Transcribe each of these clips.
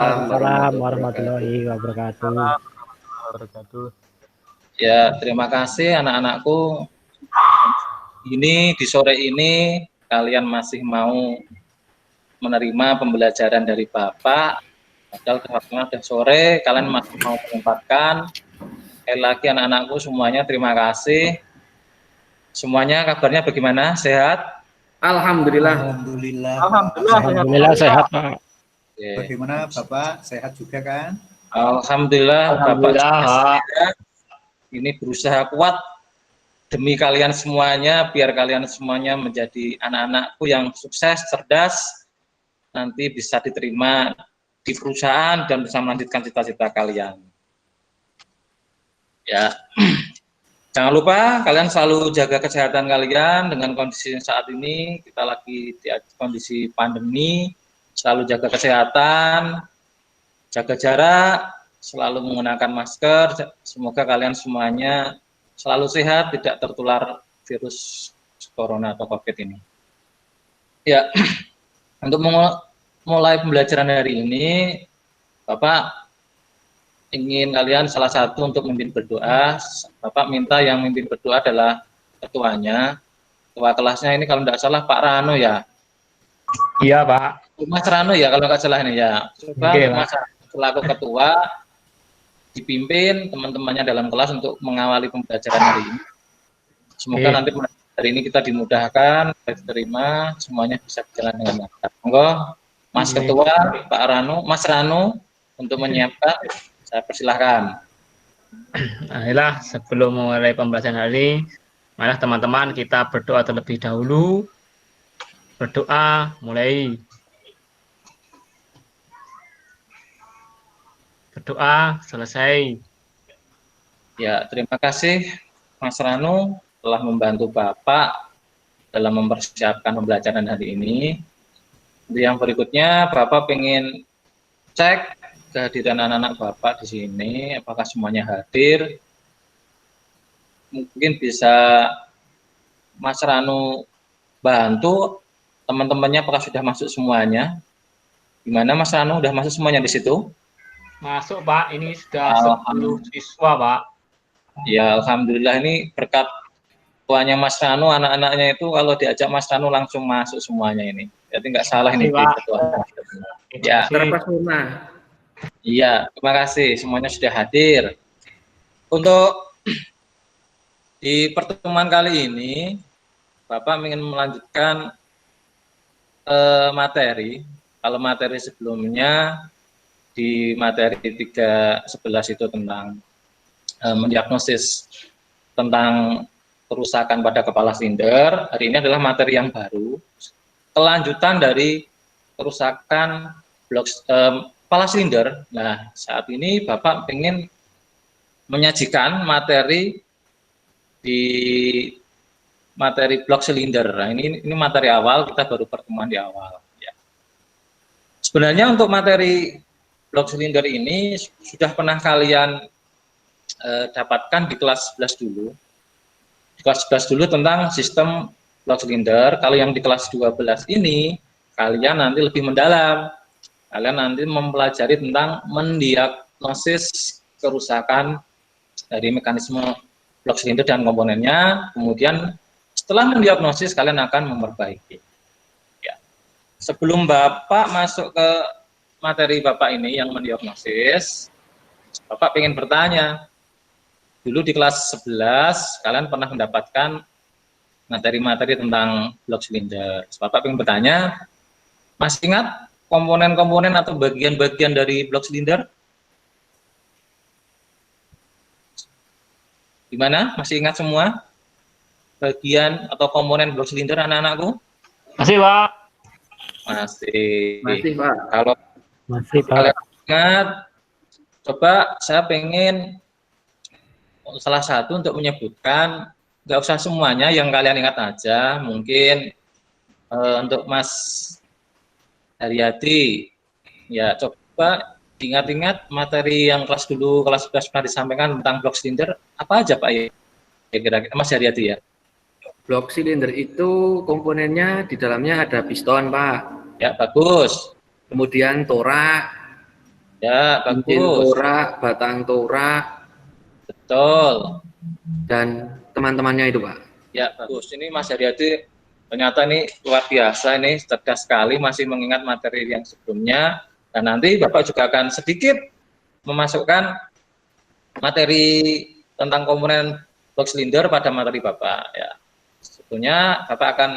Waalaikumsalam warahmatullahi wabarakatuh. Ya, terima kasih anak-anakku. Ini di sore ini kalian masih mau menerima pembelajaran dari Bapak. Padahal sudah sore, kalian masih mau menyempatkan. Sekali lagi anak-anakku semuanya terima kasih. Semuanya kabarnya bagaimana? Sehat? Alhamdulillah. Alhamdulillah sehat, Pak. Bagaimana Bapak? Sehat juga kan? Alhamdulillah, Bapak sehat. Ini berusaha kuat demi kalian semuanya, biar kalian semuanya menjadi anak-anakku yang sukses, cerdas, nanti bisa diterima di perusahaan dan bisa melanjutkan cita-cita kalian. Ya, jangan lupa kalian selalu jaga kesehatan kalian dengan kondisi saat ini. Kita lagi di kondisi pandemi, selalu jaga kesehatan, jaga jarak, selalu menggunakan masker. Semoga kalian semuanya selalu sehat, tidak tertular virus corona atau COVID ini. Ya, untuk mulai pembelajaran hari ini, Bapak ingin kalian salah satu untuk memimpin berdoa. Bapak minta yang memimpin berdoa adalah ketuanya. Ketua kelasnya ini kalau tidak salah Pak Rano ya? Iya, Pak. Mas Rano ya kalau nggak salah ini ya. Coba Oke, Mas selaku ketua dipimpin teman-temannya dalam kelas untuk mengawali pembelajaran hari ini. Semoga nanti hari ini kita dimudahkan, diterima, semuanya bisa berjalan dengan lancar. Monggo, Mas Ketua, Pak Rano, Mas Rano untuk menyiapkan, saya persilahkan. Nah, sebelum mulai pembelajaran hari ini, marilah teman-teman kita berdoa terlebih dahulu. Berdoa, mulai. Berdoa, selesai. Ya, terima kasih Mas Rano telah membantu Bapak dalam mempersiapkan pembelajaran hari ini. Yang berikutnya, Bapak ingin cek kehadiran anak-anak Bapak di sini, apakah semuanya hadir. Mungkin bisa Mas Rano bantu teman-temannya apakah sudah masuk semuanya. Gimana Mas Rano, sudah masuk semuanya di situ? Masuk, Pak. Ini sudah 10 siswa, Pak. Ya, Alhamdulillah ini berkat tuanya Mas Rano, anak-anaknya itu kalau diajak Mas Rano langsung masuk semuanya ini. Jadi nggak salah ini ketua. Ya. Iya, terima kasih. Semuanya sudah hadir. Untuk di pertemuan kali ini, Bapak ingin melanjutkan materi. Kalau materi sebelumnya di materi 3.11 itu tentang mendiagnosis tentang kerusakan pada kepala silinder. Hari ini adalah materi yang baru, kelanjutan dari kerusakan blok kepala silinder. Nah, saat ini Bapak ingin menyajikan materi di materi blok silinder. Nah, ini materi awal, kita baru pertemuan di awal. Ya. Sebenarnya untuk materi blok silinder ini sudah pernah kalian dapatkan di kelas 11 dulu. Di kelas 11 dulu tentang sistem blok silinder. Kalau yang di kelas 12 ini, kalian nanti lebih mendalam. Kalian nanti mempelajari tentang mendiagnosis kerusakan dari mekanisme blok silinder dan komponennya. Kemudian setelah mendiagnosis, kalian akan memperbaiki. Ya. Sebelum Bapak masuk ke materi Bapak ini yang mendiagnosis, Bapak ingin bertanya, dulu di kelas 11, kalian pernah mendapatkan materi-materi tentang blok silinder. Bapak ingin bertanya, masih ingat komponen-komponen atau bagian-bagian dari blok silinder? Gimana? Masih ingat semua? Bagian atau komponen blok silinder anak-anakku? Masih, Pak. Masih, Pak. Kalau masih, Pak. Kalian ingat, coba saya pengen salah satu untuk menyebutkan, nggak usah semuanya, yang kalian ingat aja. Mungkin untuk Mas Haryati, ya coba ingat-ingat materi yang kelas dulu, kelas 11 pernah disampaikan tentang blok silinder, apa aja Pak ya kira-kira Mas Haryati ya? Blok silinder itu komponennya di dalamnya ada piston, Pak. Ya, bagus. Kemudian torak, Ya, cincin bagus. torak, batang torak, Betul. dan teman-temannya itu Pak. Ya, bagus. Ini Mas Haryadi ternyata ini luar biasa, ini cerdas sekali, masih mengingat materi yang sebelumnya. Dan nanti Bapak juga akan sedikit memasukkan materi tentang komponen box silinder pada materi Bapak. Ya, sebetulnya Bapak akan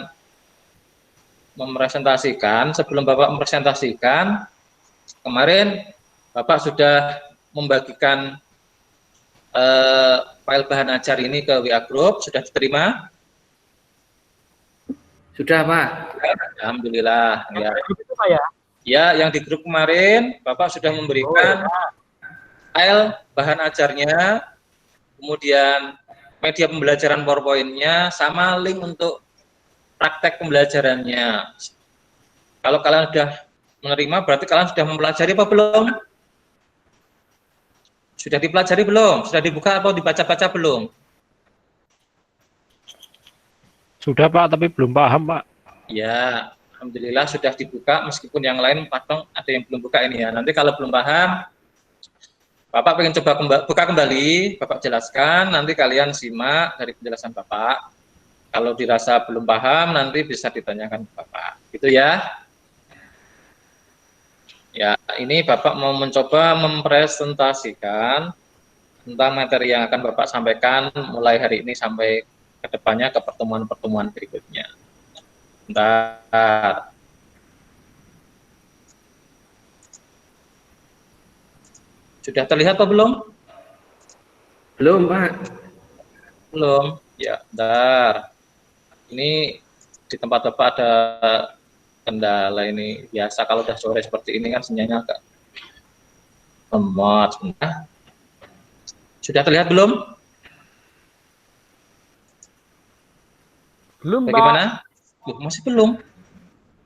mempresentasikan. Sebelum Bapak mempresentasikan, kemarin Bapak sudah membagikan file bahan ajar ini ke WA Group, sudah diterima? Sudah Pak. Alhamdulillah. Ya. Itu Pak ya. Ya, yang di grup kemarin Bapak sudah memberikan file bahan ajarnya, kemudian media pembelajaran PowerPoint-nya, sama link untuk praktek pembelajarannya. Kalau kalian sudah menerima, berarti kalian sudah mempelajari apa belum? Sudah dipelajari belum? Sudah dibuka atau dibaca-baca belum? Sudah Pak, tapi belum paham Pak. Ya, alhamdulillah sudah dibuka, meskipun yang lain patong ada yang belum buka ini ya. Nanti kalau belum paham, Bapak pengen coba buka kembali, Bapak jelaskan, nanti kalian simak dari penjelasan Bapak. Kalau dirasa belum paham, nanti bisa ditanyakan ke Bapak. Gitu ya. Ya, ini Bapak mau mencoba mempresentasikan tentang materi yang akan Bapak sampaikan mulai hari ini sampai ke depannya ke pertemuan-pertemuan berikutnya. Bentar. Sudah terlihat atau belum? Belum Pak. Belum. Ya, bentar. Ini di tempat Bapak ada kendala ini. Biasa kalau udah sore seperti ini kan sinyalnya agak lemot. Sebentar. Sudah terlihat belum? Belum Pak. Bagaimana? Loh, masih belum?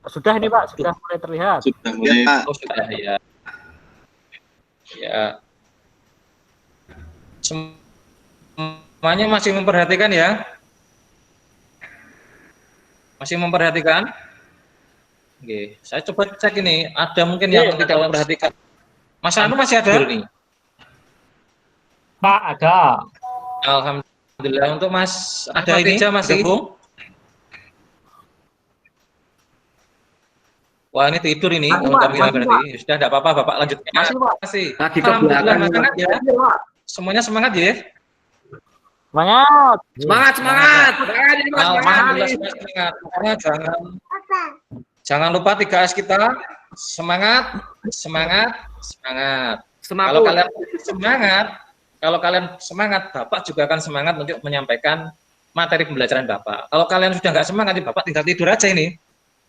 Sudah ini Pak, sudah mulai terlihat. Sudah mulai. Oh, sudah ya. Ya. Semuanya masih memperhatikan ya? Masih memperhatikan? Oke, saya coba cek ini. Ada mungkin yang tidak memperhatikan. Mas Anu masih ada? Ini. Pak, ada. Alhamdulillah. Untuk Mas ada ini masih gabung? Wah, ini tidur ini. Berarti sudah tidak apa-apa, Bapak lanjutkan. Masih. Lagi ke belakang. Semangat ya. Semuanya semangat ya. Semangat. Semangat, semangat. Alhamdulillah semangat. Pokoknya jangan lupa 3S kita. Semangat, semangat, semangat. Kalau kalian semangat, Bapak juga akan semangat untuk menyampaikan materi pembelajaran Bapak. Kalau kalian sudah nggak semangat, Bapak tinggal tidur aja ini.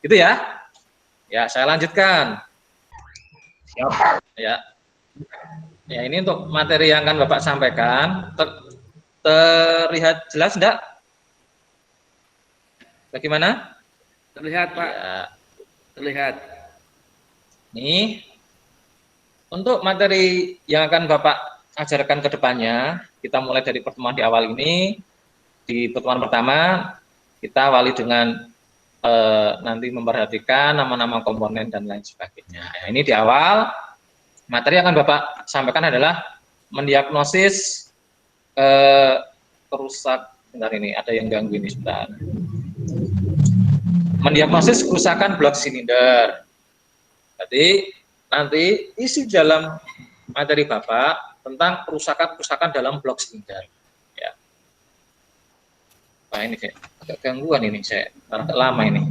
Gitu ya. Ya, saya lanjutkan. Siap. Ya. Ya, ini untuk materi yang akan Bapak sampaikan. Terlihat jelas enggak? Bagaimana? Terlihat Pak. Ya. Terlihat. Nih. Untuk materi yang akan Bapak ajarkan ke depannya, kita mulai dari pertemuan di awal ini. Di pertemuan pertama, kita awali dengan nanti memperhatikan nama-nama komponen dan lain sebagainya. Nah, ini di awal materi yang akan Bapak sampaikan adalah mendiagnosis kerusak. Bentar, ini ada yang ganggu ini sebentar. Mendiagnosis kerusakan blok silinder. Jadi nanti isi dalam materi Bapak tentang kerusakan dalam blok silinder. Ya. Nah, ini kayak agak gangguan ini, saya agak lama ini.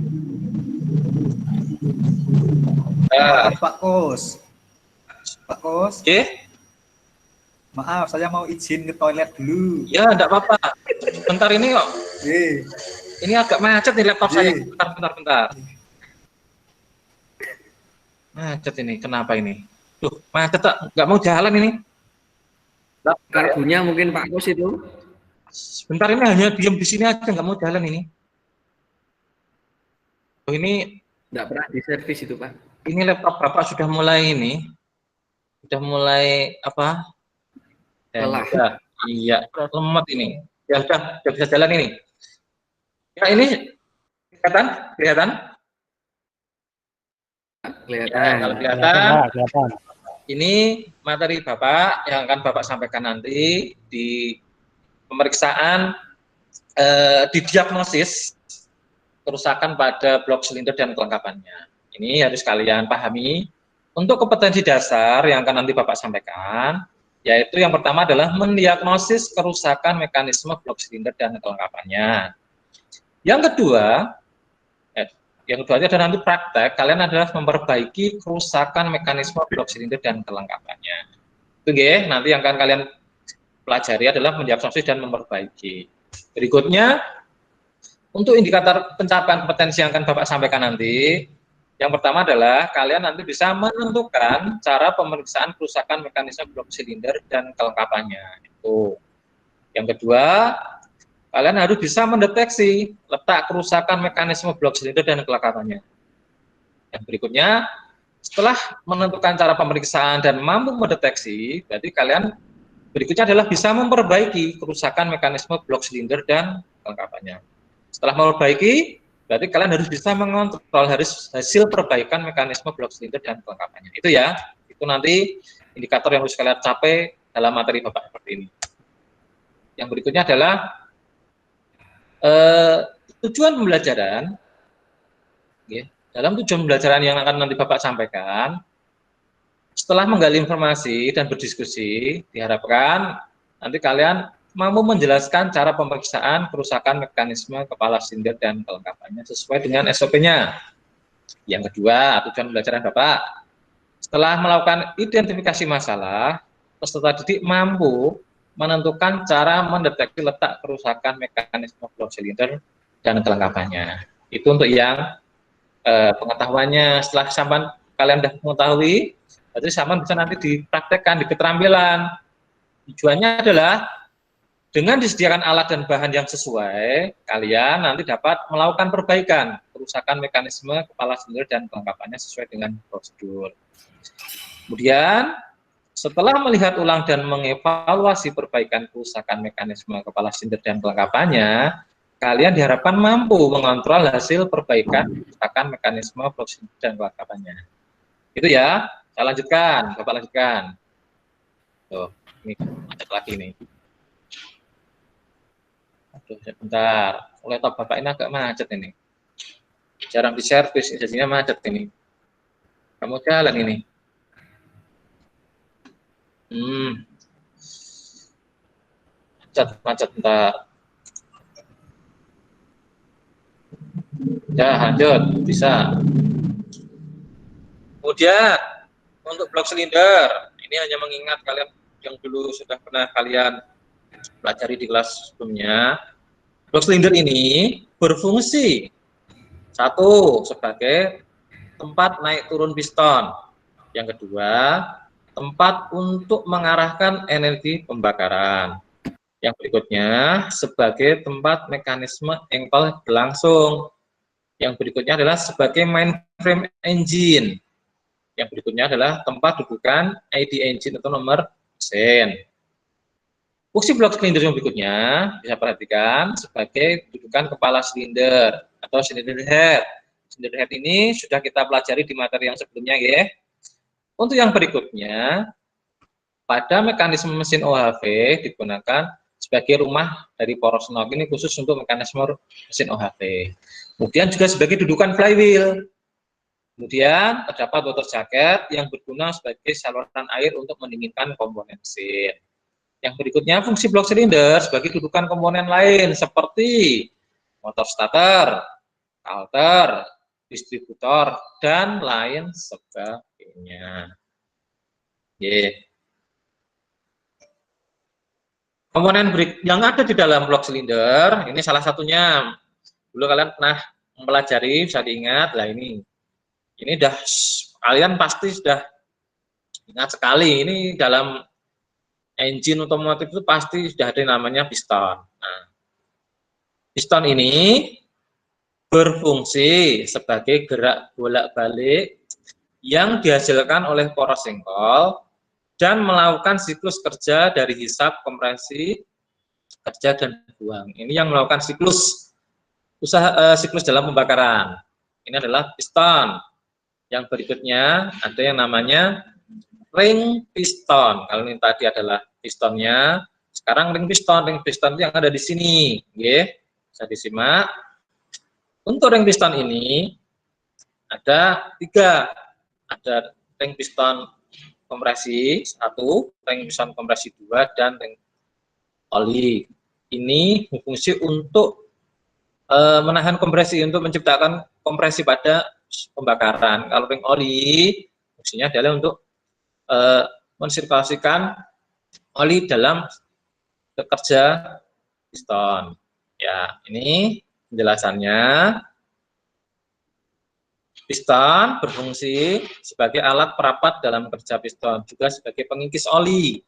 Pak Kos. Pak Kos. Oke. Maaf, saya mau izin ke toilet dulu. Ya, enggak apa-apa. Bentar ini kok. Ini agak macet di laptop saya. Bentar. Macet ini, kenapa ini? Tuh, macet tak? Enggak mau jalan ini. Karbunya mungkin Pak Kos itu. Sebentar ini hanya diam di sini aja, nggak mau jalan ini. Oh, ini Nggak pernah diservis itu Pak. ini laptop Bapak sudah mulai ini, sudah mulai apa? Lelah. Iya, lemot ini. Ya sudah bisa jalan ini. Ya ini kelihatan? Kelihatan. Ya, kalau kelihatan. ini materi Bapak yang akan Bapak sampaikan nanti di pemeriksaan di diagnosis kerusakan pada blok silinder dan kelengkapannya. Ini harus kalian pahami. Untuk kompetensi dasar yang akan nanti Bapak sampaikan, yaitu yang pertama adalah mendiagnosis kerusakan mekanisme blok silinder dan kelengkapannya. Yang kedua adalah nanti praktek, kalian adalah memperbaiki kerusakan mekanisme blok silinder dan kelengkapannya. Itu nanti yang akan kalian pelajari adalah mendiagnosis dan memperbaiki. Berikutnya, untuk indikator pencapaian kompetensi yang akan Bapak sampaikan nanti, yang pertama adalah kalian nanti bisa menentukan cara pemeriksaan kerusakan mekanisme blok silinder dan kelengkapannya. Itu. Yang kedua, kalian harus bisa mendeteksi letak kerusakan mekanisme blok silinder dan kelengkapannya. Yang berikutnya, setelah menentukan cara pemeriksaan dan mampu mendeteksi, berarti kalian berikutnya adalah bisa memperbaiki kerusakan mekanisme blok silinder dan kelengkapannya. Setelah memperbaiki, berarti kalian harus bisa mengontrol hasil perbaikan mekanisme blok silinder dan kelengkapannya. Itu ya, itu nanti indikator yang harus kalian capai dalam materi Bapak seperti ini. Yang berikutnya adalah tujuan pembelajaran. Dalam tujuan pembelajaran yang akan nanti Bapak sampaikan, setelah menggali informasi dan berdiskusi, diharapkan nanti kalian mampu menjelaskan cara pemeriksaan kerusakan mekanisme kepala silinder dan kelengkapannya sesuai dengan SOP-nya. Yang kedua, tujuan pembelajaran Bapak, setelah melakukan identifikasi masalah, peserta didik mampu menentukan cara mendeteksi letak kerusakan mekanisme blok silinder dan kelengkapannya. Itu untuk yang pengetahuannya. Setelah sampai kalian sudah mengetahui, berarti sama bisa nanti dipraktekkan di keterampilan. Tujuannya adalah dengan disediakan alat dan bahan yang sesuai, kalian nanti dapat melakukan perbaikan kerusakan mekanisme kepala silinder dan kelengkapannya sesuai dengan prosedur. Kemudian, setelah melihat ulang dan mengevaluasi perbaikan kerusakan mekanisme kepala silinder dan kelengkapannya, kalian diharapkan mampu mengontrol hasil perbaikan kerusakan mekanisme blok silinder dan kelengkapannya. Itu ya, saya lanjutkan, Bapak lanjutkan. Tuh, ini macet lagi nih. Aduh, sebentar. Laptop Bapak ini agak macet ini. Jarang diservis, jadinya macet ini. Kamu jalan ini. Macet, bentar. Ya, lanjut, bisa. Kemudian, untuk blok silinder, ini hanya mengingat kalian yang dulu sudah pernah kalian pelajari di kelas sebelumnya. Blok silinder ini berfungsi satu sebagai tempat naik turun piston, yang kedua tempat untuk mengarahkan energi pembakaran, yang berikutnya sebagai tempat mekanisme engkol berlangsung, yang berikutnya adalah sebagai mainframe engine, yang berikutnya adalah tempat dudukan ID engine atau nomor mesin. Fungsi blok silinder yang berikutnya bisa perhatikan sebagai dudukan kepala silinder atau cylinder head. Cylinder head ini sudah kita pelajari di materi yang sebelumnya ya. Untuk yang berikutnya, pada mekanisme mesin OHV digunakan sebagai rumah dari poros knock, ini khusus untuk mekanisme mesin OHV. Kemudian juga sebagai dudukan flywheel. Kemudian terdapat water jacket yang berguna sebagai saluran air untuk mendinginkan komponen mesin. Yang berikutnya, fungsi blok silinder sebagai dudukan komponen lain seperti motor starter, alternator, distributor, dan lain sebagainya. Komponen yang ada di dalam blok silinder, ini salah satunya. Dulu kalian pernah mempelajari, bisa diingat, lah ini dah kalian pasti sudah ingat sekali, ini dalam engine otomotif itu pasti sudah ada namanya piston. Nah, piston ini berfungsi sebagai gerak bolak-balik yang dihasilkan oleh poros engkol dan melakukan siklus kerja dari hisap, kompresi, kerja, dan buang. Ini yang melakukan siklus siklus dalam pembakaran. Ini adalah piston. Yang berikutnya ada yang namanya ring piston. Kalau ini tadi adalah pistonnya, sekarang ring piston. Ring piston yang ada di sini, oke? Bisa disimak. Untuk ring piston ini ada 3. Ada ring piston kompresi 1, ring piston kompresi 2, dan ring oli. Ini berfungsi untuk menahan kompresi, untuk menciptakan kompresi pada pembakaran. Kalau ring oli fungsinya adalah untuk mensirkulasikan oli dalam bekerja piston. Ya, ini penjelasannya. Piston berfungsi sebagai alat perapat dalam kerja piston, juga sebagai pengikis oli,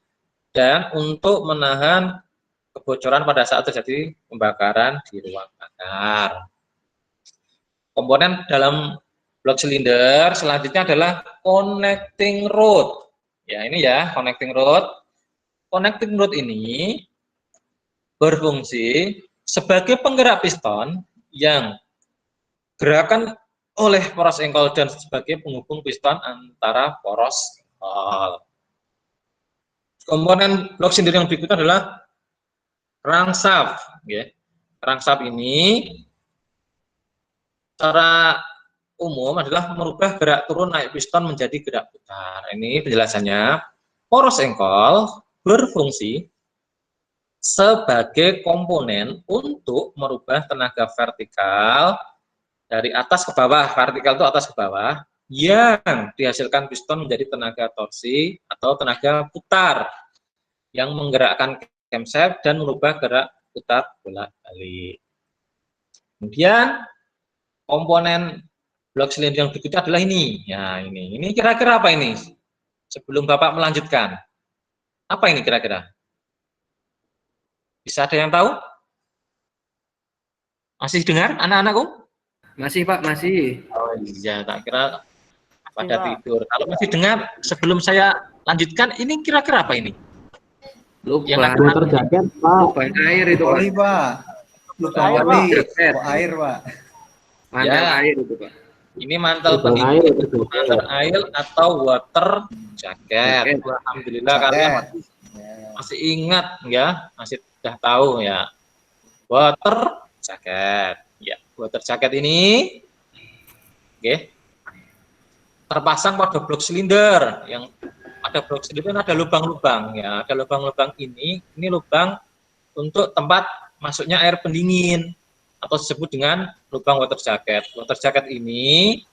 dan untuk menahan kebocoran pada saat terjadi pembakaran di ruang bakar. Komponen dalam blok silinder selanjutnya adalah connecting rod. Ya, ini ya, connecting rod. Connecting rod ini berfungsi sebagai penggerak piston yang gerakan oleh poros engkol dan sebagai penghubung piston antara poros engkol. Komponen blok silinder yang berikutnya adalah crankshaft. Crankshaft ini secara umum adalah merubah gerak turun naik piston menjadi gerak putar. Ini penjelasannya. Poros engkol berfungsi sebagai komponen untuk merubah tenaga vertikal dari atas ke bawah, vertikal itu atas ke bawah, yang dihasilkan piston menjadi tenaga torsi atau tenaga putar yang menggerakkan camshaft dan merubah gerak putar bolak-balik. Kemudian komponen blok silinder yang berikutnya adalah ini. Ya, ini kira-kira apa ini? Sebelum Bapak melanjutkan, apa ini kira-kira? Bisa ada yang tahu? Masih dengar anak-anakku? Masih Pak, masih. Oh iya, tak kira pada tidur. Kalau masih dengar, sebelum saya lanjutkan, ini kira-kira apa ini? Lubang, Water jacket, Pak. lubang air itu Pak. Oli, Pak. Lubang Air, oli, Pak. kok air, Pak. Mantel Ya. air itu Pak. Ini mantel Lubang pendingin, air, itu. water air atau water jacket. Jacket. Alhamdulillah Jacket. kalian Ya. masih ingat ya, masih sudah tahu ya. Water jacket. Ya, water jacket ini terpasang pada blok silinder. Yang pada blok silinder ada lubang-lubang ya, ada lubang-lubang ini lubang untuk tempat masuknya air pendingin atau disebut dengan lubang water jacket. Water jacket ini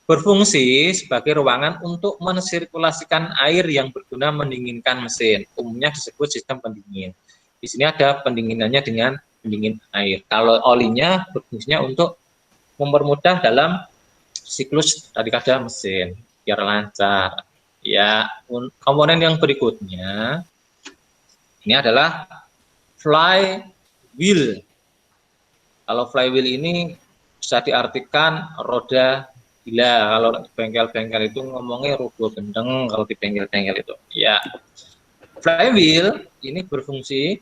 berfungsi sebagai ruangan untuk mensirkulasikan air yang berguna mendinginkan mesin. Umumnya disebut sistem pendingin. Di sini ada pendinginannya dengan pendingin air. Kalau olinya berfungsinya untuk mempermudah dalam siklus daripada mesin biar lancar. Ya, komponen yang berikutnya ini adalah flywheel. Kalau flywheel ini bisa diartikan roda gila. Kalau bengkel-bengkel itu ngomongnya roda gendeng kalau di bengkel-bengkel itu. Ya, flywheel ini berfungsi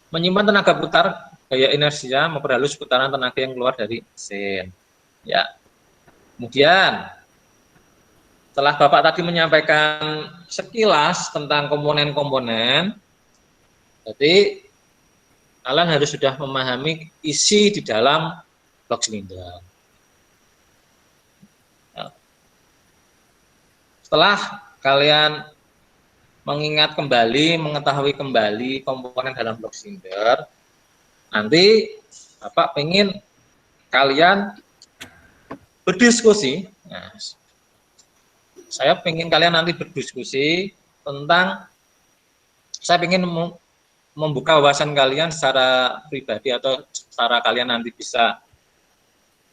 menyimpan tenaga putar gaya inersia, memperhalus putaran tenaga yang keluar dari mesin. Ya. Kemudian setelah Bapak tadi menyampaikan sekilas tentang komponen-komponen, jadi kalian harus sudah memahami isi di dalam blok silinder. Ya. Setelah kalian mengingat kembali, mengetahui kembali komponen dalam blok silinder, nanti Bapak pengen kalian berdiskusi. Nah, saya pengen kalian nanti berdiskusi tentang, saya pengen membuka wawasan kalian secara pribadi atau secara kalian nanti bisa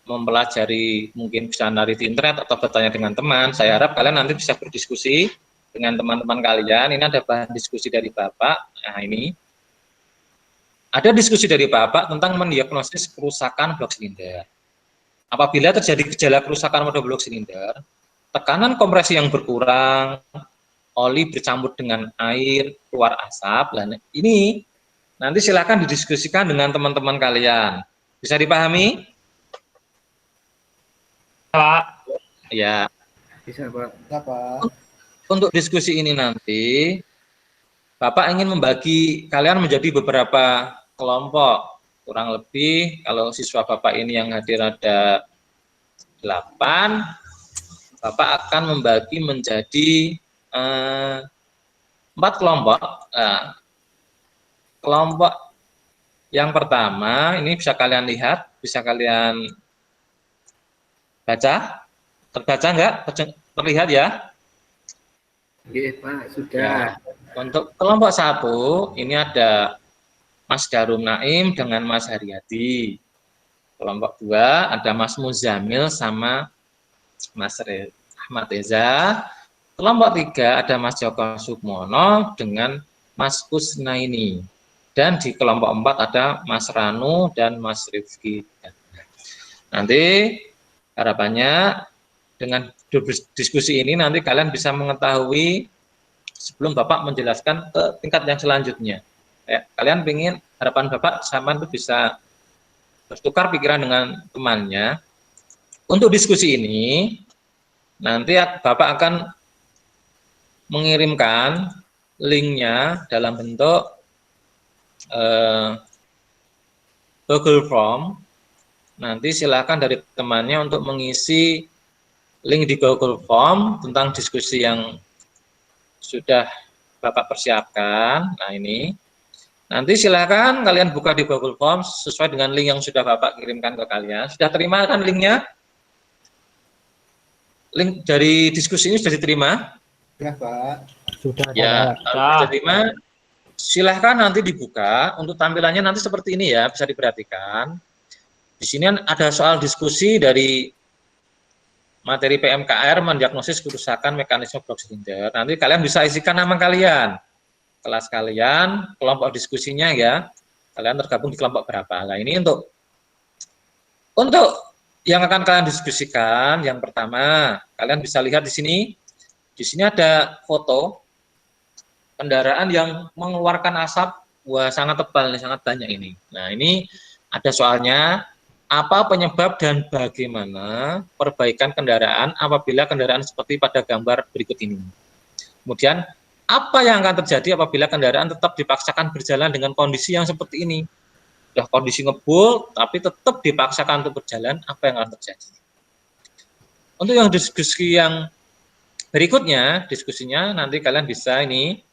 mempelajari, mungkin bisa dari internet atau bertanya dengan teman. Saya harap kalian nanti bisa berdiskusi dengan teman-teman kalian. Ini ada bahan diskusi dari Bapak. Nah, ini ada diskusi dari Bapak tentang mendiagnosis kerusakan blok silinder. Apabila terjadi gejala kerusakan pada blok silinder, tekanan kompresi yang berkurang, oli bercampur dengan air, keluar asap. Dan ini nanti silakan didiskusikan dengan teman-teman kalian. Bisa dipahami? Pak. Ya. Bisa Pak. Apa? untuk diskusi ini nanti, Bapak ingin membagi kalian menjadi beberapa kelompok. Kurang lebih, kalau siswa Bapak ini yang hadir ada 8, Bapak akan membagi menjadi 4 kelompok. Nah, kelompok yang pertama, ini bisa kalian lihat, bisa kalian baca. Terbaca enggak? Terlihat ya? Oke, Pak, sudah. Ya. Untuk kelompok 1, ini ada Mas Darum Naim dengan Mas Haryadi. Kelompok 2 ada Mas Muzamil sama Mas Ahmad Reza. Kelompok 3 ada Mas Joko Sukmono dengan Mas Kusnaini. Dan di kelompok 4 ada Mas Ranu dan Mas Rifki. Nanti harapannya dengan diskusi ini nanti kalian bisa mengetahui sebelum Bapak menjelaskan ke tingkat yang selanjutnya. Ya, kalian ingin harapan Bapak sama itu bisa bertukar pikiran dengan temannya. Untuk diskusi ini nanti Bapak akan mengirimkan linknya dalam bentuk Google Form. Nanti silakan dari temannya untuk mengisi link di Google Form tentang diskusi yang sudah Bapak persiapkan. Nah, ini nanti silakan kalian buka di Google Form sesuai dengan link yang sudah Bapak kirimkan ke kalian. Sudah terima kan linknya? Link dari diskusi ini sudah diterima? Ya, Pak. Sudah. Ya, kalau sudah diterima, silahkan nanti dibuka. Untuk tampilannya nanti seperti ini ya, bisa diperhatikan. Di sini ada soal diskusi dari materi PMKR mendiagnosis kerusakan mekanisme blok silinder. Nanti kalian bisa isikan nama kalian, kelas kalian, kelompok diskusinya ya. Kalian tergabung di kelompok berapa. Nah, ini untuk yang akan kalian diskusikan, yang pertama, kalian bisa lihat di sini. Di sini ada foto kendaraan yang mengeluarkan asap, wah sangat tebal, sangat banyak ini. Nah, ini ada soalnya, apa penyebab dan bagaimana perbaikan kendaraan apabila kendaraan seperti pada gambar berikut ini. Kemudian, apa yang akan terjadi apabila kendaraan tetap dipaksakan berjalan dengan kondisi yang seperti ini? Sudah kondisi ngebul, tapi tetap dipaksakan untuk berjalan, apa yang akan terjadi? Untuk yang diskusi yang berikutnya, diskusinya nanti kalian bisa ini,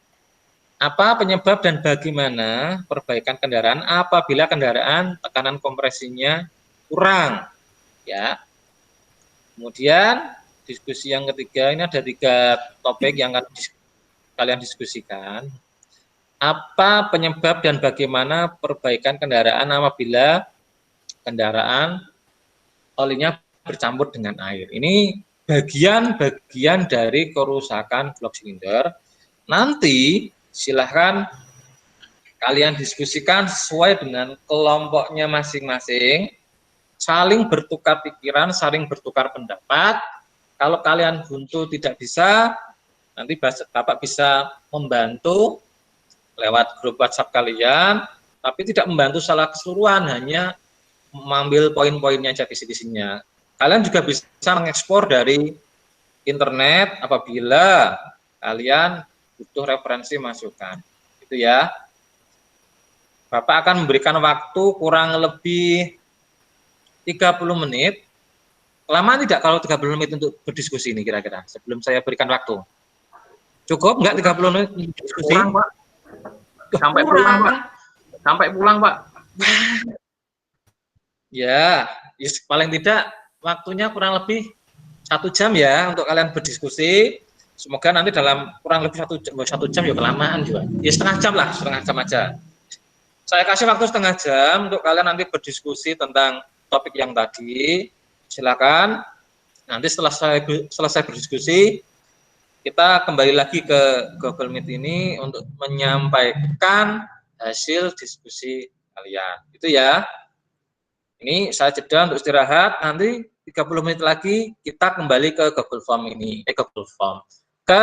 apa penyebab dan bagaimana perbaikan kendaraan apabila kendaraan tekanan kompresinya kurang, ya. Kemudian diskusi yang ketiga, ini ada 3 topik yang akan kalian diskusikan. Apa penyebab dan bagaimana perbaikan kendaraan apabila kendaraan olinya bercampur dengan air. Ini bagian-bagian dari kerusakan blok silinder. Nanti silahkan kalian diskusikan sesuai dengan kelompoknya masing-masing, saling bertukar pikiran, saling bertukar pendapat. Kalau kalian buntu tidak bisa, nanti Bapak bisa membantu lewat grup WhatsApp kalian, tapi tidak membantu secara keseluruhan, hanya mengambil poin-poinnya aja kisi-kisinya. Kalian juga bisa mengekspor dari internet apabila kalian butuh referensi masukan. Itu ya. Bapak akan memberikan waktu kurang lebih 30 menit. Lama tidak kalau 30 menit untuk berdiskusi ini kira-kira sebelum saya berikan waktu? Cukup enggak 30 menit diskusi? Kurang, Pak. Sampai pulang, Pak. Sampai pulang, Pak. Ya, paling tidak waktunya kurang lebih 1 jam ya untuk kalian berdiskusi. Semoga nanti dalam kurang lebih 1 jam ya kelamaan juga. Ya setengah jam lah, setengah jam aja. Saya kasih waktu setengah jam untuk kalian nanti berdiskusi tentang topik yang tadi. Silakan. Nanti setelah selesai berdiskusi, kita kembali lagi ke Google Meet ini untuk menyampaikan hasil diskusi kalian. Itu ya. Ini saya jeda untuk istirahat. Nanti 30 menit lagi kita kembali ke Google Form ini. Ke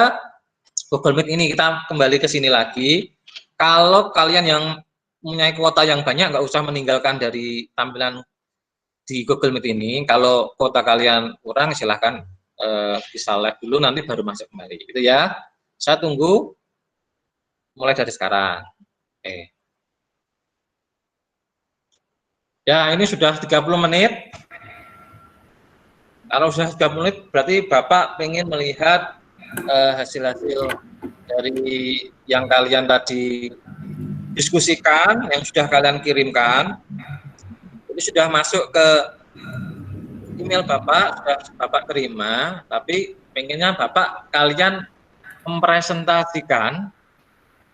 Google Meet ini kita kembali ke sini lagi. Kalau kalian yang mempunyai kuota yang banyak, nggak usah meninggalkan dari tampilan di Google Meet ini. Kalau kuota kalian kurang, silahkan bisa live dulu, nanti baru masuk kembali. Gitu ya. Saya tunggu mulai dari sekarang. Oke. Ya, ini sudah 30 menit. Kalau sudah 30 menit, berarti Bapak pengen melihat hasil-hasil dari yang kalian tadi diskusikan, yang sudah kalian kirimkan. Ini sudah masuk ke email Bapak, sudah Bapak terima, tapi pengennya Bapak kalian mempresentasikan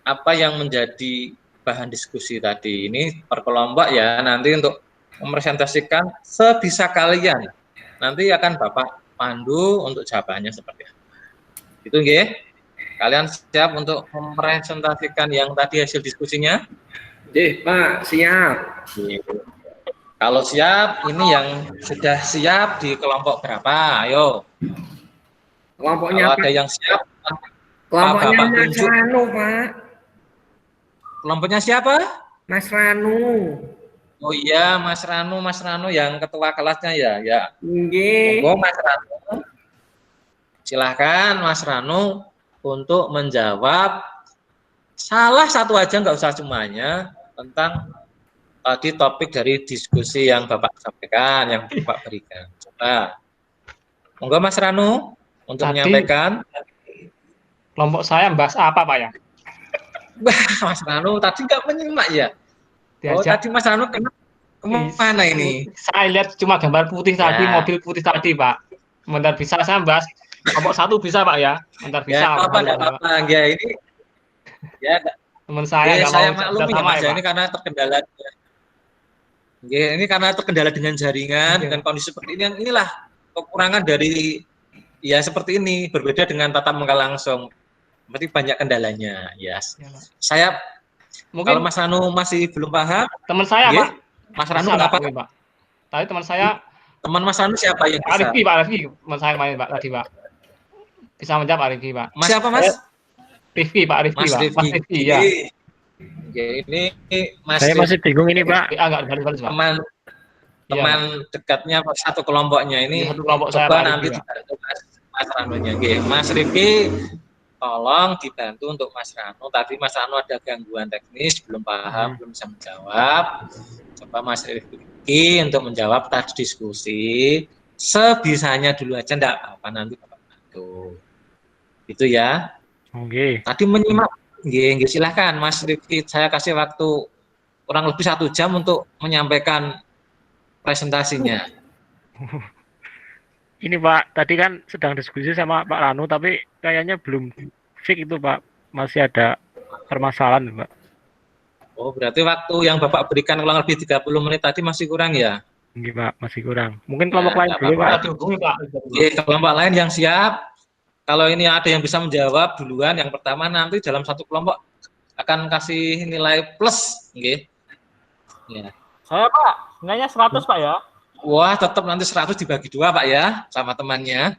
apa yang menjadi bahan diskusi tadi. Ini per kelompok ya, nanti untuk mempresentasikan sebisa kalian. Nanti akan Bapak pandu untuk jawabannya seperti apa. Itu nggih. Kalian siap untuk mempresentasikan yang tadi hasil diskusinya? Nggih, Pak, siap. Kalau siap, ini yang sudah siap di kelompok berapa? Ayo. Kelompoknya Kalau ada Pak. yang siap, Kelompoknya Bapak Mas tunjuk. Ranu, Pak. Kelompoknya siapa? Mas Ranu. Oh iya, Mas Ranu yang ketua kelasnya ya. Ya. Nggih. Monggo Mas Ranu. Silahkan Mas Ranu untuk menjawab salah satu aja, nggak usah semuanya, tentang tadi topik dari diskusi yang Bapak sampaikan, yang Bapak berikan. Coba. Monggo Mas Ranu untuk Tadi- menyampaikan. Kelompok saya bahas apa Pak ya? Wah, Mas Ranu tadi nggak menyimak ya? Oh, Diajak. tadi Mas Ranu kemana ini? Saya lihat cuma gambar putih tadi, Ya. mobil putih tadi Pak. Bentar bisa saya bahas kelompok satu bisa Pak ya? Bentar bisa. Ya, apa-apa. Ya, ini ya, Teman saya nggak saya mau maklumi ya, sama Mas, ya ya, Pak. ini karena terkendala. Ya, ini karena terkendala dengan jaringan, Oke. dengan kondisi seperti ini. Inilah kekurangan dari ya seperti ini, berbeda dengan tatap muka langsung. Berarti banyak kendalanya. Ya. Ya, Pak. Saya Mungkin kalau Mas Ranu masih belum paham, teman saya nggih, Pak. Mas Ranu Bisa, Pak, ngapa? mungkin, Pak. Tadi teman saya Teman Mas Ranu siapa yang Pak bisa? Rifki, Pak Rifki, teman saya main Pak tadi Pak. Bisa menjawab Pak Rifki Pak. Mas siapa Mas? Rifki Pak Rifki Mas Pak. Rifki. Mas Rifki ya. Oke, ini Mas Saya Rifki, masih bingung ini Pak. Enggak baris Pak. teman dekatnya satu kelompoknya ini. Iya, satu kelompok saya, coba Pak nanti Rifki, Pak. dibantu Mas Ranunya. Oke, Mas Rifki, tolong dibantu untuk Mas Ranu. Tadi Mas Ranu ada gangguan teknis, belum paham, belum bisa menjawab. Coba Mas Rifki untuk menjawab tadi diskusi. Sebisanya dulu aja, enggak apa-apa, nanti Bapak bantu. Itu ya. Oke. Tadi menyimak. Nggih, silahkan Mas Rifki, saya kasih waktu kurang lebih 1 jam untuk menyampaikan presentasinya. Ini Pak, tadi kan sedang diskusi sama Pak Ranu, tapi kayaknya belum fix itu Pak. Masih ada permasalahan Pak. Oh, berarti waktu yang Bapak berikan kurang lebih 30 menit tadi masih kurang ya? Ini Pak, masih kurang. Mungkin kelompok Ya, lain nggak dulu apa-apa. Pak. Dihubungi Pak. Oke, kelompok lain yang siap. Kalau ini ada yang bisa menjawab duluan, yang pertama nanti dalam satu kelompok akan kasih nilai plus, nggih. Ya. Saya Pak, nilainya 100 Pak ya. Wah, tetap nanti 100 dibagi 2 Pak ya, sama temannya.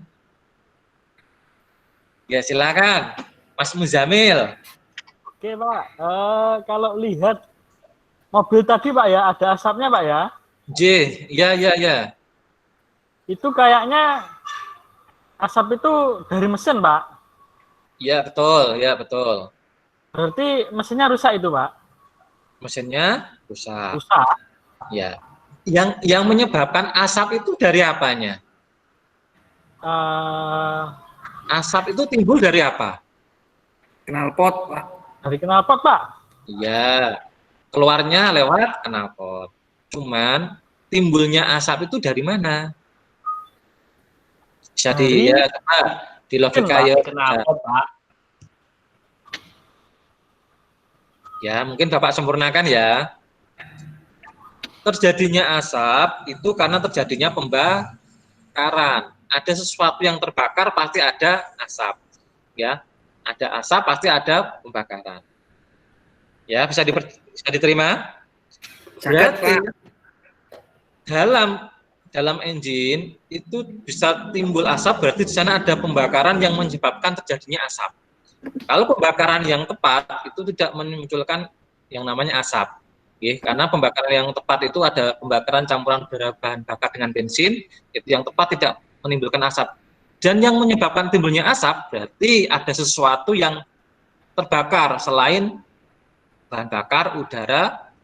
Ya, silakan. Mas Muzamil. Oke Pak, kalau lihat mobil tadi Pak ya, ada asapnya Pak ya. J, ya. Itu kayaknya asap itu dari mesin Pak. Ya, betul. Berarti mesinnya rusak itu Pak. Mesinnya rusak. Rusak. Ya. Yang menyebabkan asap itu dari apanya? Asap itu timbul dari apa? Knalpot, Pak. Dari knalpot Pak. Iya. Keluarnya lewat knalpot. Cuman timbulnya asap itu dari mana? Bisa di ya, coba di logika ya. Kenapa Pak? Ya, mungkin Bapak sempurnakan ya. Terjadinya asap itu karena terjadinya pembakaran. Ada sesuatu yang terbakar pasti ada asap. Ya, ada asap pasti ada pembakaran. Ya, bisa diterima? Sangat, Berarti Pak. dalam engine itu bisa timbul asap, berarti di sana ada pembakaran yang menyebabkan terjadinya asap. Kalau pembakaran yang tepat itu tidak memunculkan yang namanya asap. Karena pembakaran yang tepat itu ada pembakaran campuran bahan bakar dengan bensin, itu yang tepat tidak menimbulkan asap. Dan yang menyebabkan timbulnya asap berarti ada sesuatu yang terbakar selain bahan bakar udara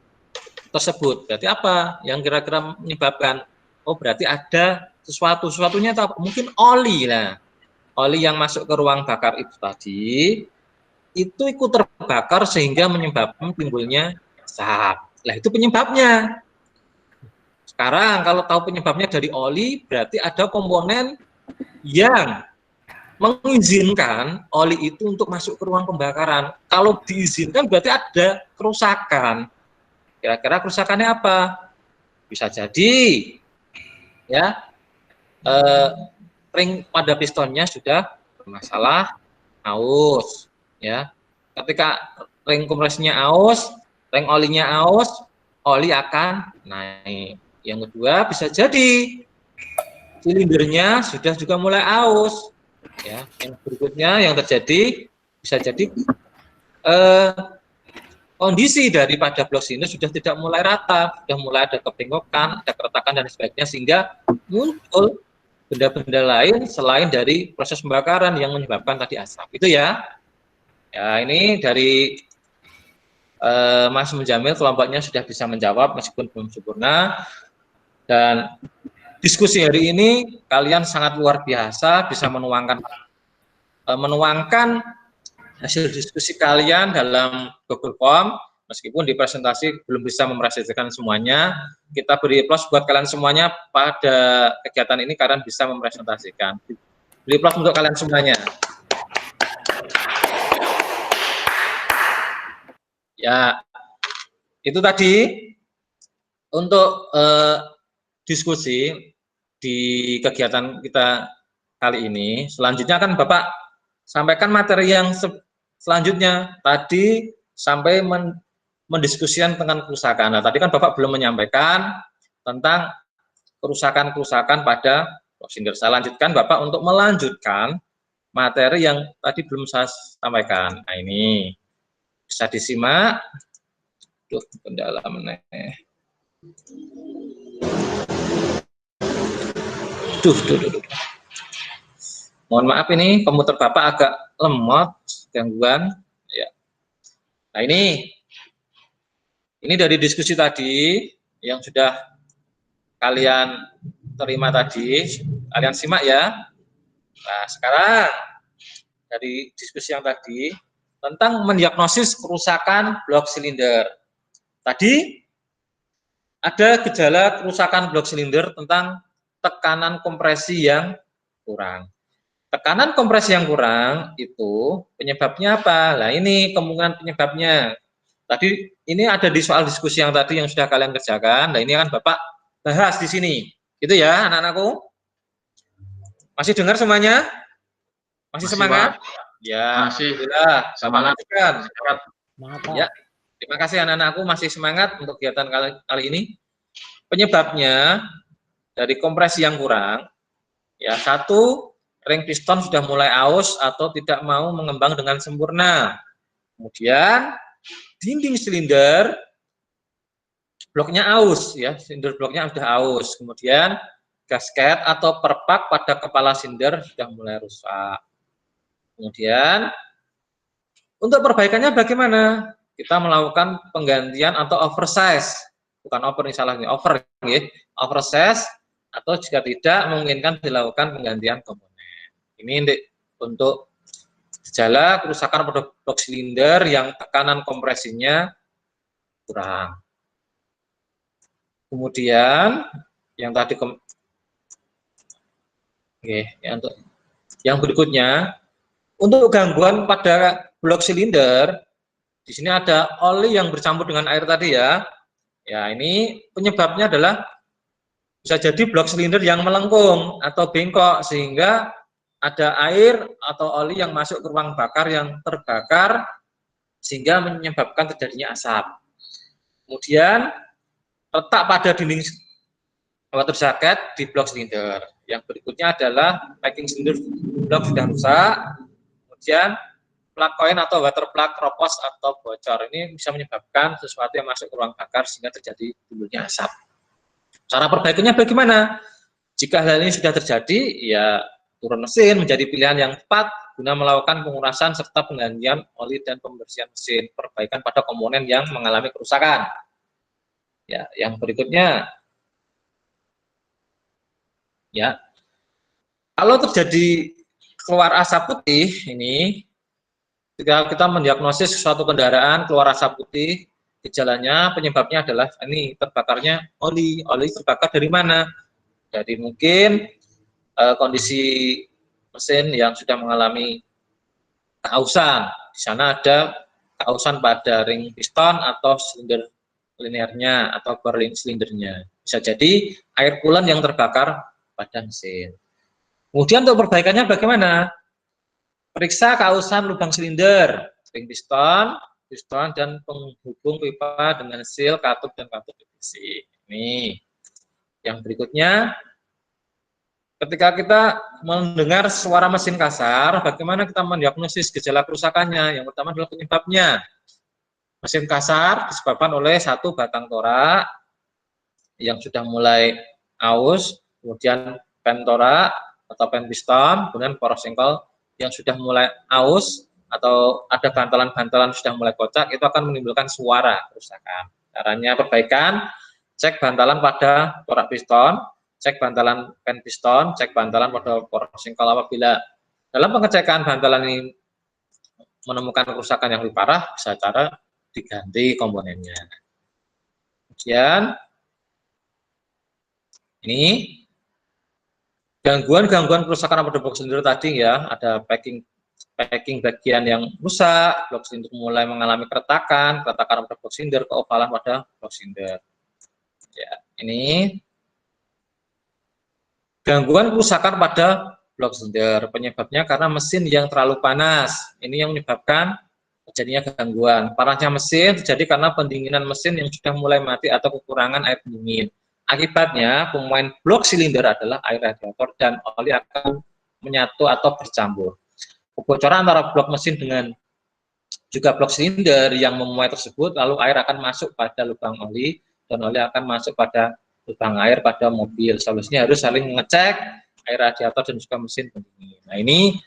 tersebut. Berarti apa yang kira-kira menyebabkan? Oh, berarti ada sesuatunya apa? Mungkin oli lah. Oli yang masuk ke ruang bakar itu tadi itu ikut terbakar sehingga menyebabkan timbulnya asap. Lah itu penyebabnya. Sekarang kalau tahu penyebabnya dari oli, berarti ada komponen yang mengizinkan oli itu untuk masuk ke ruang pembakaran. Kalau diizinkan berarti ada kerusakan. Kira-kira kerusakannya apa? Bisa jadi ya ring pada pistonnya sudah bermasalah, aus ya. Ketika ring kompresinya aus, ring olinya aus, oli akan naik. Yang kedua bisa jadi silindernya sudah juga mulai aus ya. Yang berikutnya yang terjadi bisa jadi kondisi daripada blok silinder sudah tidak mulai rata, sudah mulai ada kebengkokan, ada keretakan dan sebagainya, sehingga muncul benda-benda lain selain dari proses pembakaran yang menyebabkan tadi asap. Itu ya. Ya, ini dari Mas Munjamil, kelompoknya sudah bisa menjawab meskipun belum sempurna. Dan diskusi hari ini kalian sangat luar biasa, bisa menuangkan hasil diskusi kalian dalam Google Form, meskipun di presentasi belum bisa mempresentasikan semuanya. Kita beri plus buat kalian semuanya pada kegiatan ini, kalian bisa mempresentasikan. Beri plus untuk kalian semuanya. Ya, itu tadi untuk diskusi di kegiatan kita kali ini. Selanjutnya kan Bapak sampaikan materi yang selanjutnya. Tadi sampai mendiskusikan tentang kerusakan. Nah, tadi kan Bapak belum menyampaikan tentang kerusakan-kerusakan pada blok silinder. Saya lanjutkan Bapak untuk melanjutkan materi yang tadi belum saya sampaikan. Nah, ini bisa disimak. Duh, pendalaman. Duh. Mohon maaf, ini komputer Bapak agak lemot, gangguan. Ya. Nah, ini dari diskusi tadi yang sudah kalian terima tadi, kalian simak ya. Nah, sekarang dari diskusi yang tadi tentang mendiagnosis kerusakan blok silinder. Tadi ada gejala kerusakan blok silinder tentang tekanan kompresi yang kurang. Tekanan kompresi yang kurang itu penyebabnya apa? Nah, ini kemungkinan penyebabnya. Tadi ini ada di soal diskusi yang tadi yang sudah kalian kerjakan. Nah, ini kan Bapak bahas di sini. Gitu ya, anak-anakku? Masih dengar semuanya? Masih semangat? Pak. Ya, masih semangat kan? Mantap. Ya, terima kasih anak-anakku masih semangat untuk kegiatan kali ini. Penyebabnya dari kompresi yang kurang, ya, satu, ring piston sudah mulai aus atau tidak mau mengembang dengan sempurna. Kemudian dinding silinder bloknya aus, ya, silinder bloknya sudah aus. Kemudian gasket atau perpak pada kepala silinder sudah mulai rusak. Kemudian untuk perbaikannya bagaimana? Kita melakukan penggantian atau oversize, bukan over, ini salah nih, over, ya, oversize, atau jika tidak memungkinkan dilakukan penggantian komponen. Ini untuk gejala kerusakan pada blok silinder yang tekanan kompresinya kurang. Kemudian yang tadi yang berikutnya, untuk gangguan pada blok silinder, di sini ada oli yang bercampur dengan air tadi ya. Ya, ini penyebabnya adalah bisa jadi blok silinder yang melengkung atau bengkok sehingga ada air atau oli yang masuk ke ruang bakar yang terbakar sehingga menyebabkan terjadinya asap. Kemudian letak pada dinding water jacket di blok silinder. Yang berikutnya adalah packing silinder blok sudah rusak. Kemudian plug koin atau water plug keropos atau bocor. Ini bisa menyebabkan sesuatu yang masuk ke ruang bakar sehingga terjadi timbulnya asap. Cara perbaikannya bagaimana? Jika hal ini sudah terjadi, ya turun mesin menjadi pilihan yang tepat guna melakukan pengurasan serta penggantian oli dan pembersihan mesin, perbaikan pada komponen yang mengalami kerusakan. Ya, yang berikutnya, ya, kalau terjadi keluar asap putih ini, ketika kita mendiagnosis suatu kendaraan keluar asap putih, gejalanya penyebabnya adalah ini terbakarnya oli terbakar dari mana? Jadi mungkin kondisi mesin yang sudah mengalami keausan. Di sana ada keausan pada ring piston atau silinder linearnya atau berlin silindernya. Bisa jadi air coolant yang terbakar pada mesin. Kemudian untuk perbaikannya bagaimana? Periksa keausan lubang silinder, ring piston, dan penghubung pipa dengan seal, katup, dan katup PVC. Ini. Yang berikutnya, ketika kita mendengar suara mesin kasar, bagaimana kita mendiagnosis gejala kerusakannya? Yang pertama adalah penyebabnya. Mesin kasar disebabkan oleh satu batang torak yang sudah mulai aus, kemudian pen torak atau pen piston, kemudian poros sengkol yang sudah mulai aus atau ada bantalan-bantalan sudah mulai kocak, itu akan menimbulkan suara kerusakan. Caranya perbaikan, cek bantalan pada torak piston, cek bantalan pen piston, cek bantalan pada poros sengkol. Apabila dalam pengecekan bantalan ini menemukan kerusakan yang lebih parah, bisa cara diganti komponennya. Kemudian ini gangguan kerusakan pada box silinder tadi ya, ada packing bagian yang rusak, box silinder mulai mengalami keretakan pada box silinder, keovalan pada box silinder. Ya, ini gangguan kerusakan pada box silinder, penyebabnya karena mesin yang terlalu panas. Ini yang menyebabkan terjadinya gangguan. Parahnya mesin terjadi karena pendinginan mesin yang sudah mulai mati atau kekurangan air pendingin. Akibatnya, pemain blok silinder adalah air radiator dan oli akan menyatu atau bercampur. Kebocoran antara blok mesin dengan juga blok silinder yang memuai tersebut, lalu air akan masuk pada lubang oli dan oli akan masuk pada lubang air pada mobil. Solusinya harus saling mengecek air radiator dan juga mesin pendingin. Nah ini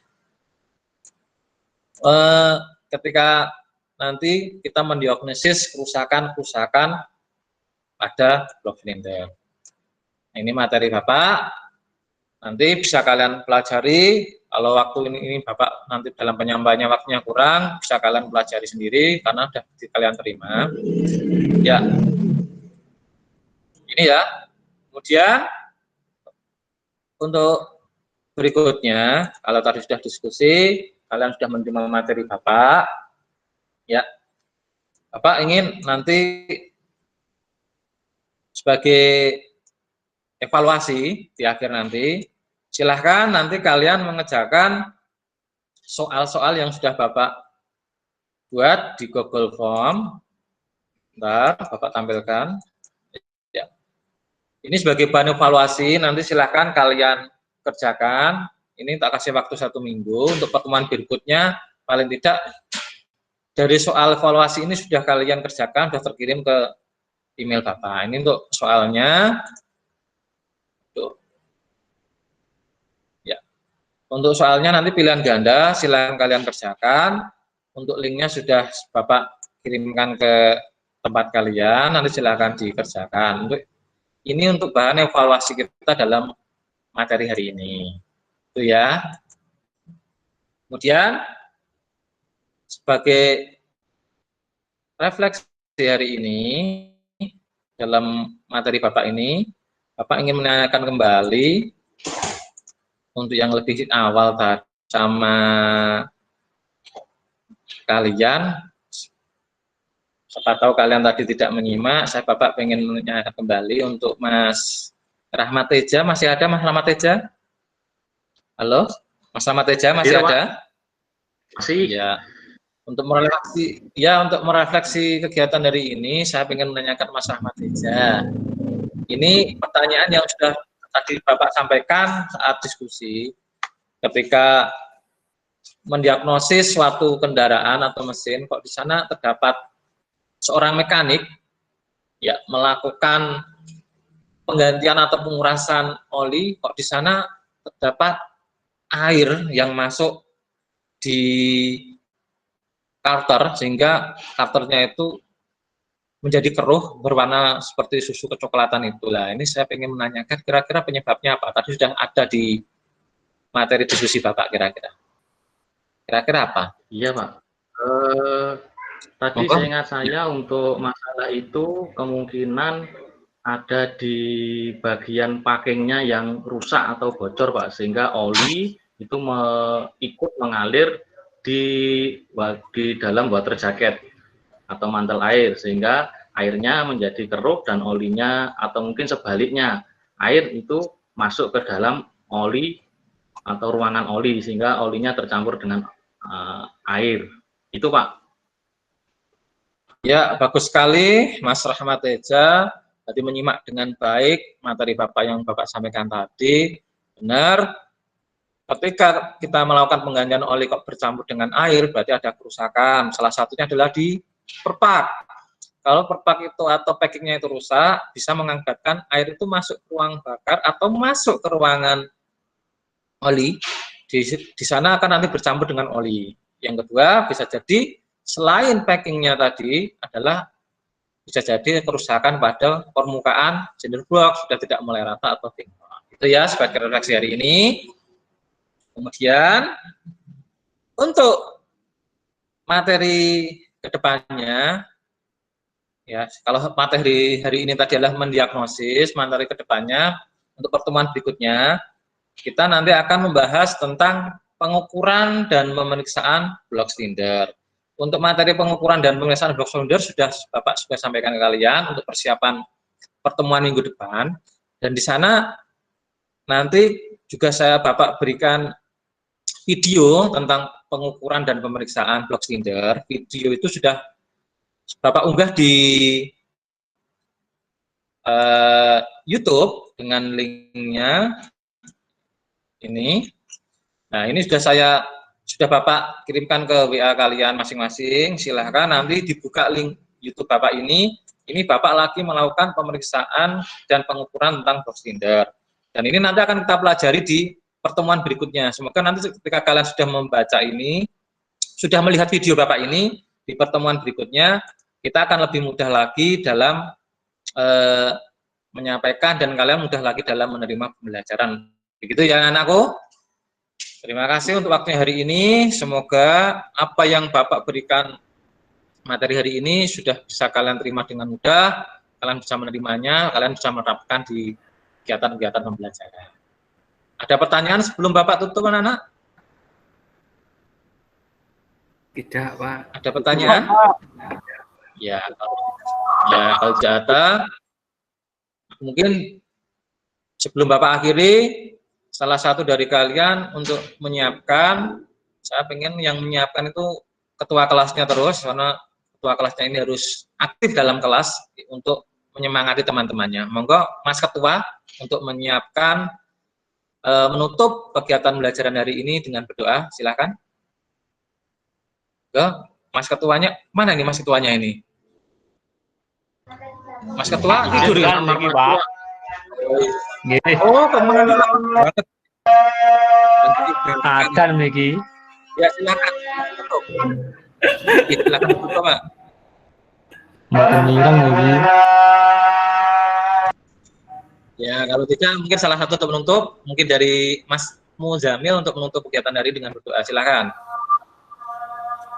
ketika nanti kita mendiagnosis kerusakan pada blok silinder. Nah, ini materi Bapak, nanti bisa kalian pelajari. Kalau waktu ini Bapak nanti dalam penyampaiannya waktunya kurang, bisa kalian pelajari sendiri karena sudah kalian terima. Ya, ini ya. Kemudian untuk berikutnya, kalau tadi sudah diskusi, kalian sudah menerima materi Bapak, ya, Bapak ingin nanti sebagai evaluasi di akhir nanti, silahkan nanti kalian mengerjakan soal-soal yang sudah Bapak buat di Google Form. Bentar, Bapak tampilkan. Ya. Ini sebagai bahan evaluasi, nanti silahkan kalian kerjakan. Ini tak kasih waktu 1 minggu, untuk pertemuan berikutnya paling tidak dari soal evaluasi ini sudah kalian kerjakan, sudah terkirim ke email Bapak. Ini untuk soalnya. Tuh. Ya. Untuk soalnya nanti pilihan ganda, silakan kalian kerjakan. Untuk linknya sudah Bapak kirimkan ke tempat kalian, nanti silakan dikerjakan. Ini untuk bahan evaluasi kita dalam materi hari ini. Itu ya. Kemudian sebagai refleksi hari ini, dalam materi Bapak ini, Bapak ingin menanyakan kembali untuk yang lebih awal tadi sama kalian. Siapa tahu kalian tadi tidak menyimak, saya Bapak ingin menanyakan kembali untuk Mas Rahmat Teja. Masih ada Mas Rahmat Teja? Halo, Mas Rahmat Teja masih ada? Masih. Ya. Untuk merefleksi kegiatan hari ini, saya ingin menanyakan Mas Rahmat Teja. Ini pertanyaan yang sudah tadi Bapak sampaikan saat diskusi, ketika mendiagnosis suatu kendaraan atau mesin, kok di sana terdapat seorang mekanik ya melakukan penggantian atau pengurasan oli, kok di sana terdapat air yang masuk di karter sehingga karternya itu menjadi keruh berwarna seperti susu kecoklatan itulah. Ini saya ingin menanyakan kira-kira penyebabnya apa? Tadi sudah ada di materi diskusi Bapak kira-kira. Kira-kira apa? Iya, Pak. Tadi Monggo. seingat saya untuk masalah itu kemungkinan ada di bagian packingnya yang rusak atau bocor, Pak, sehingga oli itu ikut mengalir di dalam water jacket atau mantel air, sehingga airnya menjadi keruh dan olinya, atau mungkin sebaliknya, air itu masuk ke dalam oli atau ruangan oli sehingga olinya tercampur dengan air. Itu, Pak. Ya, bagus sekali Mas Rahmat Teja. Tadi menyimak dengan baik materi Bapak yang Bapak sampaikan tadi. Benar, ketika kita melakukan penggantian oli kok bercampur dengan air, berarti ada kerusakan. Salah satunya adalah di perpak. Kalau perpak itu atau packingnya itu rusak, bisa mengakibatkan air itu masuk ke ruang bakar atau masuk ke ruangan oli. Di sana akan nanti bercampur dengan oli. Yang kedua, bisa jadi selain packingnya tadi adalah bisa jadi kerusakan pada permukaan cylinder block, sudah tidak mulai rata atau bengkok. Itu ya sebagai refleksi hari ini. Kemudian untuk materi kedepannya, ya kalau materi hari ini tadi adalah mendiagnosis, materi kedepannya untuk pertemuan berikutnya kita nanti akan membahas tentang pengukuran dan pemeriksaan blok silinder. Untuk materi pengukuran dan pemeriksaan blok silinder sudah Bapak sudah sampaikan ke kalian untuk persiapan pertemuan minggu depan, dan di sana nanti juga Bapak berikan video tentang pengukuran dan pemeriksaan blok silinder. Video itu sudah Bapak unggah di YouTube dengan linknya ini. Nah, ini sudah Bapak kirimkan ke WA kalian masing-masing. Silahkan nanti dibuka link YouTube Bapak ini. Ini Bapak lagi melakukan pemeriksaan dan pengukuran tentang blok silinder. Dan ini nanti akan kita pelajari di pertemuan berikutnya. Semoga nanti ketika kalian sudah membaca ini, sudah melihat video Bapak ini, di pertemuan berikutnya, kita akan lebih mudah lagi dalam menyampaikan dan kalian mudah lagi dalam menerima pembelajaran. Begitu ya anakku. Terima kasih untuk waktunya hari ini. Semoga apa yang Bapak berikan materi hari ini sudah bisa kalian terima dengan mudah, kalian bisa menerimanya, kalian bisa menerapkan di kegiatan-kegiatan pembelajaran. Ada pertanyaan sebelum Bapak tutup, anak-anak? Tidak, Pak. Ada pertanyaan? Ya, kalau tidak ada, mungkin sebelum Bapak akhiri, salah satu dari kalian untuk menyiapkan, saya pengen yang menyiapkan itu ketua kelasnya terus, karena ketua kelasnya ini harus aktif dalam kelas untuk menyemangati teman-temannya. Monggo Mas Ketua untuk menyiapkan menutup kegiatan pembelajaran hari ini dengan berdoa, silakan. Mas Ketuanya, mana ini Mas Ketuanya ini? Mas Ketua tidur ya? Pak. Oh, kemana banget? Akan Miki. Ya silakan. Ya, silakan buka, Pak. Makan mirang Miki. Ya, kalau tidak mungkin salah satu untuk menutup, mungkin dari Mas Muzamil untuk menutup kegiatan hari dengan berdoa. Silakan.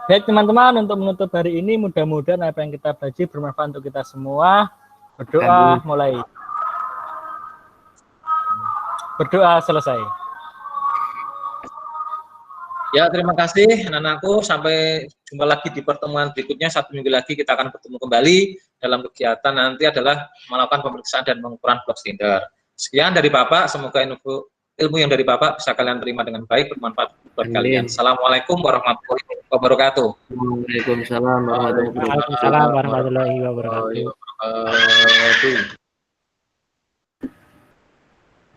Baik teman-teman, untuk menutup hari ini mudah-mudahan apa yang kita baca bermanfaat untuk kita semua. Berdoa mulai. Berdoa selesai. Ya, terima kasih anak-anakku. Sampai jumpa lagi di pertemuan berikutnya. 1 minggu lagi kita akan bertemu kembali dalam kegiatan nanti adalah melakukan pemeriksaan dan pengukuran blok silinder. Sekian dari Bapak. Semoga ilmu yang dari Bapak bisa kalian terima dengan baik, bermanfaat buat kalian. Assalamualaikum warahmatullahi wabarakatuh. Waalaikumsalam warahmatullahi wabarakatuh. Waalaikumsalam warahmatullahi wabarakatuh.